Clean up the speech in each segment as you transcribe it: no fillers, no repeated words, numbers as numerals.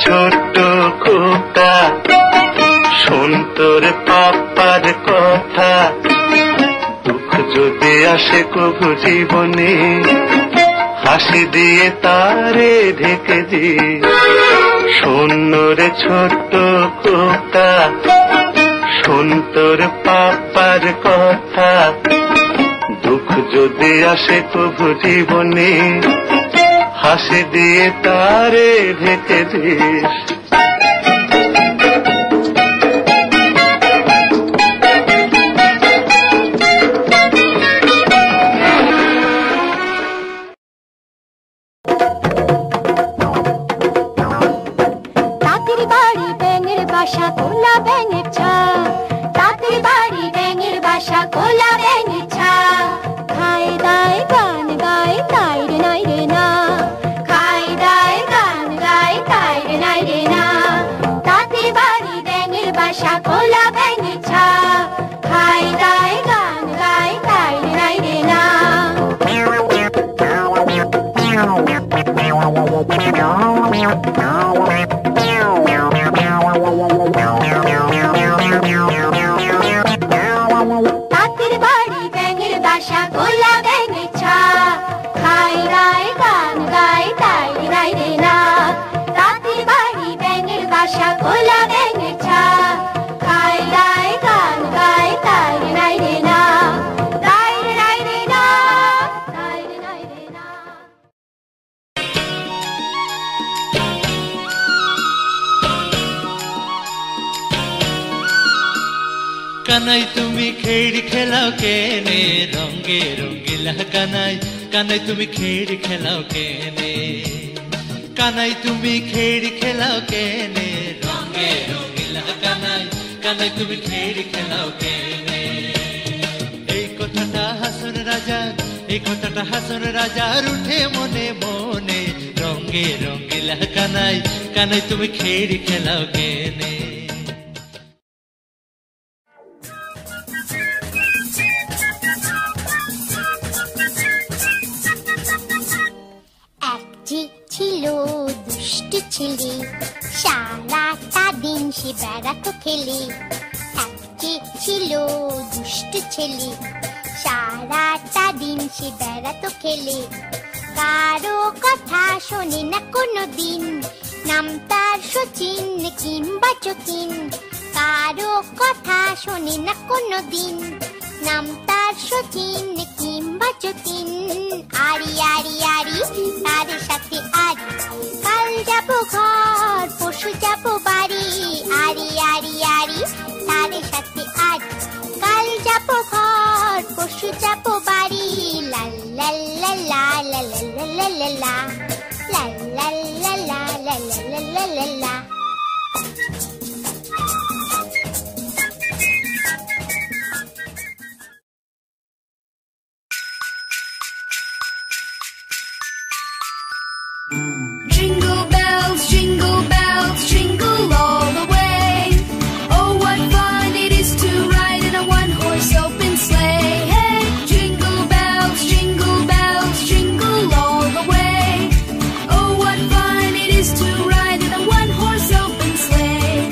ছোট খোকা শোন তোর পাপার কথা, দুঃখ যদি আসে কবু জীবনে হাসি দিয়ে তারে ঢেকে দি। শোন রে ছোট খোকা শোন তোর পাপার কথা, দুঃখ যদি আসে কবু জীবনে হাসি দিয়ে তারে ঢেকে দিস। তাঁতির বাড়ি ব্যাঙের বাসা কোলা ব্যাঙের ছা, তাঁতির বাড়ি ব্যাঙের বাসা কোলা ব্যাঙের ছা। খায় দায় গান গায় তাই রে নাই রে না, খায় দায় গান গায় তাই রে নাই রে না। তাঁতির বাড়ি ব্যাঙের বাসা কোলা ব্যাঙের ছা, খায় দায় গান গায় তাই রে নাই রে না। তাঁতির বাড়ি ব্যাঙের বাসা কোলা ব্যাঙের ছা, খায় দায় গান গায় তাই রে নাই রে না। খেড়ি খেলাও কেনে রঙে রঙিলা কানাই কানাই তুমি খেড়ি খেলাও কেনে কানাই তুমি খেড়ি খেলাও কেনে রঙে রঙিলা কানাই কানাই তুমি খেড়ি খেলাও কেনে এই কথাটা হাসন রাজার এই কথাটা হাসন রাজার উঠে মনে মনে রঙে রঙিলা কানাই কানাই তুমি খেড়ি খেলাও কেনে ছিল দুষ্ট ছেলে সারাটা দিন সে বেড়াতো খেলে একটি ছিল দুষ্ট ছেলে সারাটা দিন সে বেড়াতো খেলে কারো কথা শোনে না কোনো দিন নাম তার শচীন কিংবা যতীন কারো কথা শোনে না কোনো দিন নাম তার শচীন কিংবা যতীন আরি আরি আরি তাদের সাথে আরি কাল যাবো ঘর পরশু যাবো বাড়ি আরি আরি আরি তাদের সাথে আরি কাল যাবো ঘর পরশু যাবো বাড়ি লা লা লা লা লা লা লা লা লা লা লা লা লা লা লা লা লা Jingle bells, jingle all the way. Oh, what fun it is to ride in a one-horse open sleigh. Hey, jingle bells, jingle all the way. Oh, what fun it is to ride in a one-horse open sleigh.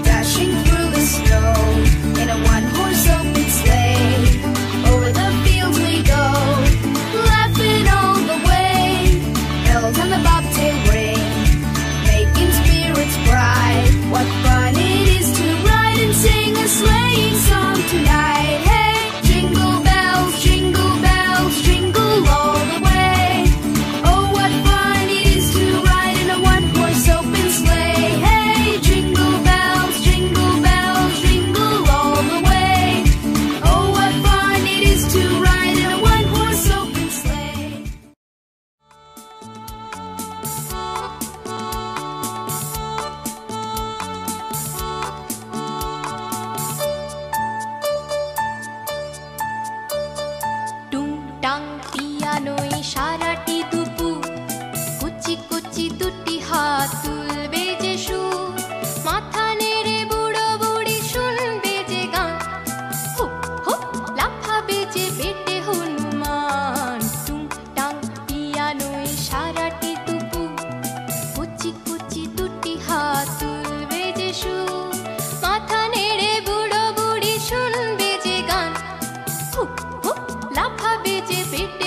Dashing through the snow in a one-horse open sleigh. Over the fields we go, laughing all the way. Bells on the bobtail ring, making spirits bright. What fun it is to ride and sing a sleighing song tonight. Hey, jingle bells, jingle all the way. Oh, what fun it is to ride in a one-horse open sleigh. Hey, jingle bells, jingle all the way. Oh, what fun it is to ride in a one-horse open sleigh. টুংটাং পিয়ানোয় সারাটি দুপুর কুচি কুচি দুটি হাত তুলবে যে সুর মাথা নেড়ে বুড়ো বুড়ি শুনবে যে গান হুপ হুপ লাফাবে যে বেটে হনুমান টুংটাং পিয়ানোয় সারাটি দুপুর কুচি কুচি দুটি হাত তুলবে যে সুর মাথা নেড়ে বুড়ো বুড়ি শুনবে যে গান হুপ হুপ লাফাবে যে পেটে